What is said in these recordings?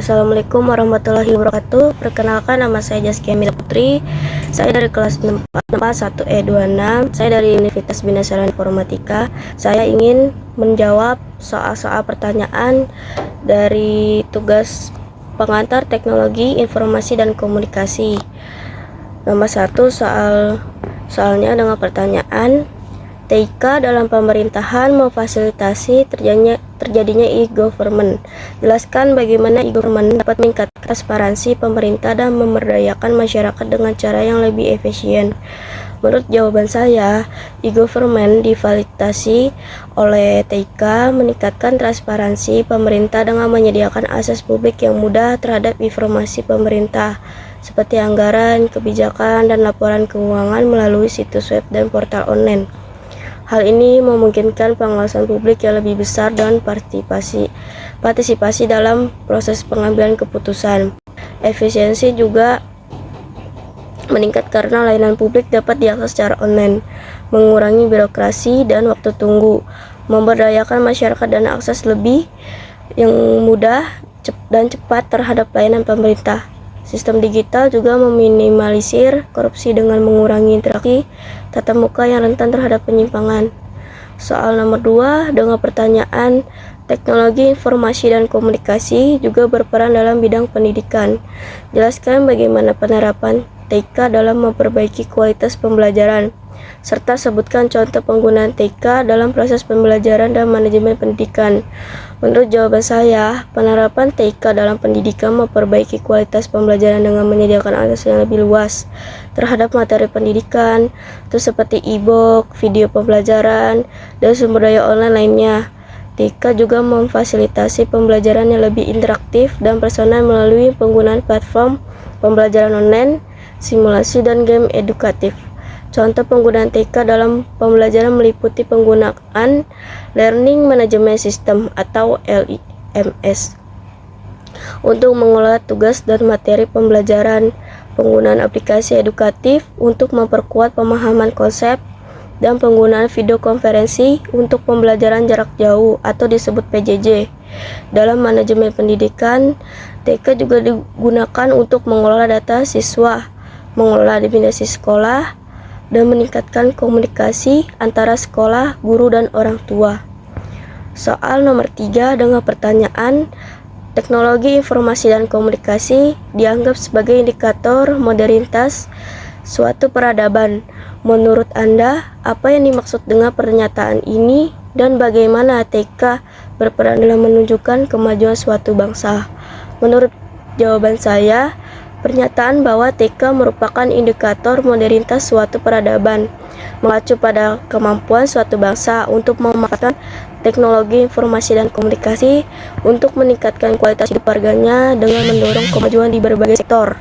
Assalamualaikum warahmatullahi wabarakatuh. Perkenalkan, nama saya Zaskia Mila Putri. Saya dari kelas 41E26. Saya dari Universitas Bina Sarana Informatika. Saya ingin menjawab soal-soal pertanyaan dari tugas pengantar teknologi informasi dan komunikasi. Nomor 1, soalnya dengan pertanyaan, TIK dalam pemerintahan memfasilitasi terjadinya e-government. Jelaskan bagaimana e-government dapat meningkatkan transparansi pemerintah dan memberdayakan masyarakat dengan cara yang lebih efisien. Menurut jawaban saya, e-government difasilitasi oleh TIK meningkatkan transparansi pemerintah dengan menyediakan akses publik yang mudah terhadap informasi pemerintah, seperti anggaran, kebijakan, dan laporan keuangan melalui situs web dan portal online. Hal ini memungkinkan pengawasan publik yang lebih besar dan partisipasi dalam proses pengambilan keputusan. Efisiensi juga meningkat karena layanan publik dapat diakses secara online, mengurangi birokrasi dan waktu tunggu, memberdayakan masyarakat dan akses lebih yang mudah dan cepat terhadap layanan pemerintah. Sistem digital juga meminimalisir korupsi dengan mengurangi interaksi tatap muka yang rentan terhadap penyimpangan. Soal nomor 2, dengan pertanyaan, teknologi informasi dan komunikasi juga berperan dalam bidang pendidikan. Jelaskan bagaimana penerapan TIK dalam memperbaiki kualitas pembelajaran, serta sebutkan contoh penggunaan TIK dalam proses pembelajaran dan manajemen pendidikan. Menurut jawaban saya, penerapan TIK dalam pendidikan memperbaiki kualitas pembelajaran dengan menyediakan akses yang lebih luas terhadap materi pendidikan, itu seperti e-book, video pembelajaran, dan sumber daya online lainnya. TIK juga memfasilitasi pembelajaran yang lebih interaktif dan personal melalui penggunaan platform pembelajaran online, simulasi, dan game edukatif. Contoh penggunaan TIK dalam pembelajaran meliputi penggunaan Learning Management System atau LMS untuk mengelola tugas dan materi pembelajaran, penggunaan aplikasi edukatif untuk memperkuat pemahaman konsep, dan penggunaan video konferensi untuk pembelajaran jarak jauh atau disebut PJJ. Dalam manajemen pendidikan, TIK juga digunakan untuk mengelola data siswa, mengelola administrasi sekolah, dan meningkatkan komunikasi antara sekolah, guru, dan orang tua. Soal nomor 3, dengan pertanyaan, teknologi informasi dan komunikasi dianggap sebagai indikator modernitas suatu peradaban. Menurut Anda, apa yang dimaksud dengan pernyataan ini dan bagaimana TIK berperan dalam menunjukkan kemajuan suatu bangsa? Menurut jawaban saya, pernyataan bahwa TIK merupakan indikator modernitas suatu peradaban, mengacu pada kemampuan suatu bangsa untuk memanfaatkan teknologi informasi dan komunikasi untuk meningkatkan kualitas hidup warganya dengan mendorong kemajuan di berbagai sektor.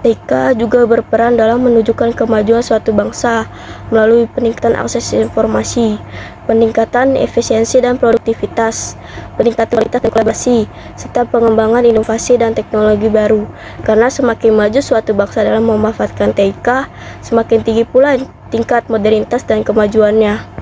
TIK juga berperan dalam menunjukkan kemajuan suatu bangsa melalui peningkatan akses informasi, peningkatan efisiensi dan produktivitas, peningkatan kualitas dan kolaborasi, serta pengembangan inovasi dan teknologi baru. Karena semakin maju suatu bangsa dalam memanfaatkan TIK, semakin tinggi pula tingkat modernitas dan kemajuannya.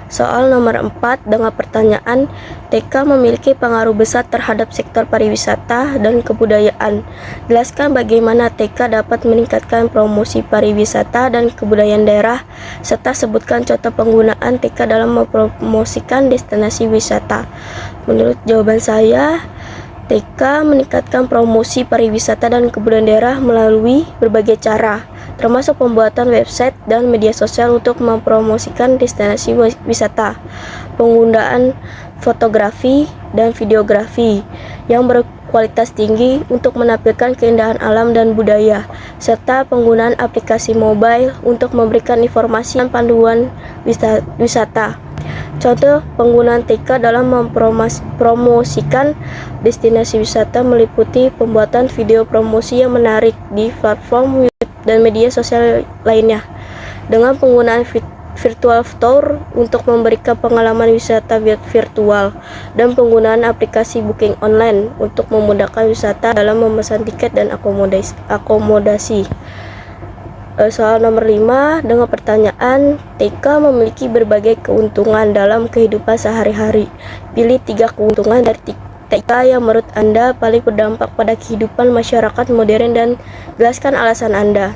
Soal nomor 4, dengan pertanyaan, TIK memiliki pengaruh besar terhadap sektor pariwisata dan kebudayaan. Jelaskan bagaimana TIK dapat meningkatkan promosi pariwisata dan kebudayaan daerah, serta sebutkan contoh penggunaan TIK dalam mempromosikan destinasi wisata. Menurut jawaban saya, TIK meningkatkan promosi pariwisata dan kebudayaan daerah melalui berbagai cara, termasuk pembuatan website dan media sosial untuk mempromosikan destinasi wisata, penggunaan fotografi dan videografi yang berkualitas tinggi untuk menampilkan keindahan alam dan budaya, serta penggunaan aplikasi mobile untuk memberikan informasi dan panduan wisata. Contoh penggunaan TIK dalam mempromosikan destinasi wisata meliputi pembuatan video promosi yang menarik di platform YouTube dan media sosial lainnya, dengan penggunaan virtual tour untuk memberikan pengalaman wisata virtual, dan penggunaan aplikasi booking online untuk memudahkan wisata dalam memesan tiket dan akomodasi. Soal nomor 5, dengan pertanyaan, TIK memiliki berbagai keuntungan dalam kehidupan sehari-hari. Pilih 3 keuntungan dari TK yang menurut Anda paling berdampak pada kehidupan masyarakat modern dan jelaskan alasan Anda.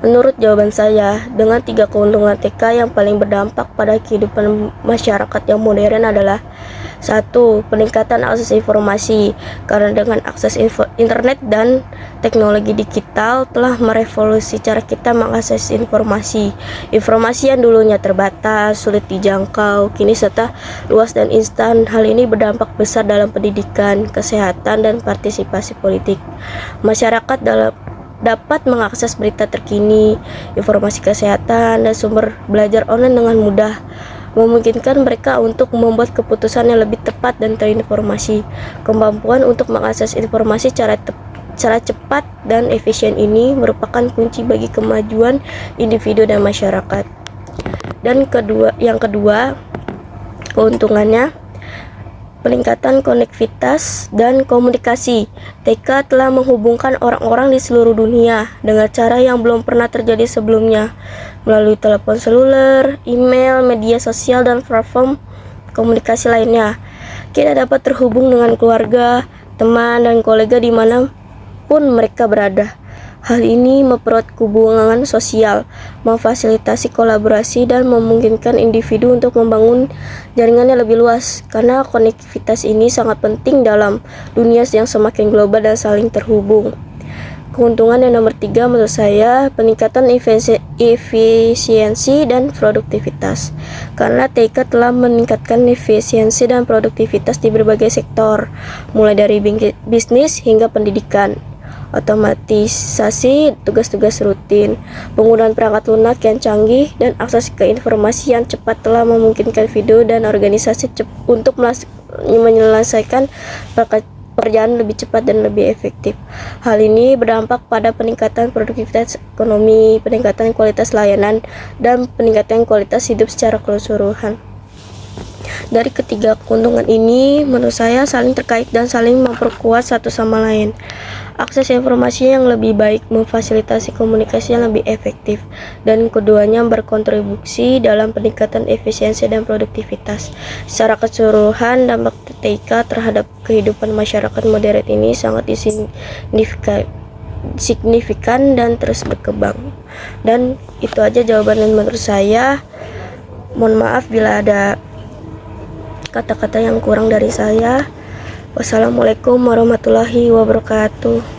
Menurut jawaban saya, dengan 3 keuntungan TK yang paling berdampak pada kehidupan masyarakat yang modern adalah: 1. Peningkatan akses informasi. Karena dengan akses internet dan teknologi digital telah merevolusi cara kita mengakses informasi. Informasi yang dulunya terbatas, sulit dijangkau, kini serta luas dan instan. Hal ini berdampak besar dalam pendidikan, kesehatan, dan partisipasi politik. Masyarakat dapat mengakses berita terkini, informasi kesehatan, dan sumber belajar online dengan mudah, memungkinkan mereka untuk membuat keputusan yang lebih tepat dan terinformasi. Kemampuan untuk mengakses informasi secara cepat dan efisien ini merupakan kunci bagi kemajuan individu dan masyarakat. Dan yang kedua, keuntungannya peningkatan konektivitas dan komunikasi. TK telah menghubungkan orang-orang di seluruh dunia dengan cara yang belum pernah terjadi sebelumnya, melalui telepon seluler, email, media sosial, dan platform komunikasi lainnya. Kita dapat terhubung dengan keluarga, teman, dan kolega dimanapun mereka berada. Hal ini mempererat hubungan sosial, memfasilitasi kolaborasi, dan memungkinkan individu untuk membangun jaringan yang lebih luas. Karena konektivitas ini sangat penting dalam dunia yang semakin global dan saling terhubung. Keuntungan yang nomor 3 menurut saya, peningkatan efisiensi dan produktivitas. Karena TK telah meningkatkan efisiensi dan produktivitas di berbagai sektor, mulai dari bisnis hingga pendidikan. Otomatisasi tugas-tugas rutin, penggunaan perangkat lunak yang canggih, dan akses ke informasi yang cepat telah memungkinkan video dan organisasi untuk menyelesaikan pekerjaan lebih cepat dan lebih efektif. Hal ini berdampak pada peningkatan produktivitas ekonomi, peningkatan kualitas layanan, dan peningkatan kualitas hidup secara keseluruhan. Dari ketiga keuntungan ini, menurut saya saling terkait dan saling memperkuat satu sama lain. Akses informasi yang lebih baik memfasilitasi komunikasi yang lebih efektif, dan keduanya berkontribusi dalam peningkatan efisiensi dan produktivitas. Secara keseluruhan, dampak TK terhadap kehidupan masyarakat modern ini sangat signifikan dan terus berkembang. Dan itu aja jawaban menurut saya. Mohon maaf bila ada kata-kata yang kurang dari saya. Wassalamualaikum warahmatullahi wabarakatuh.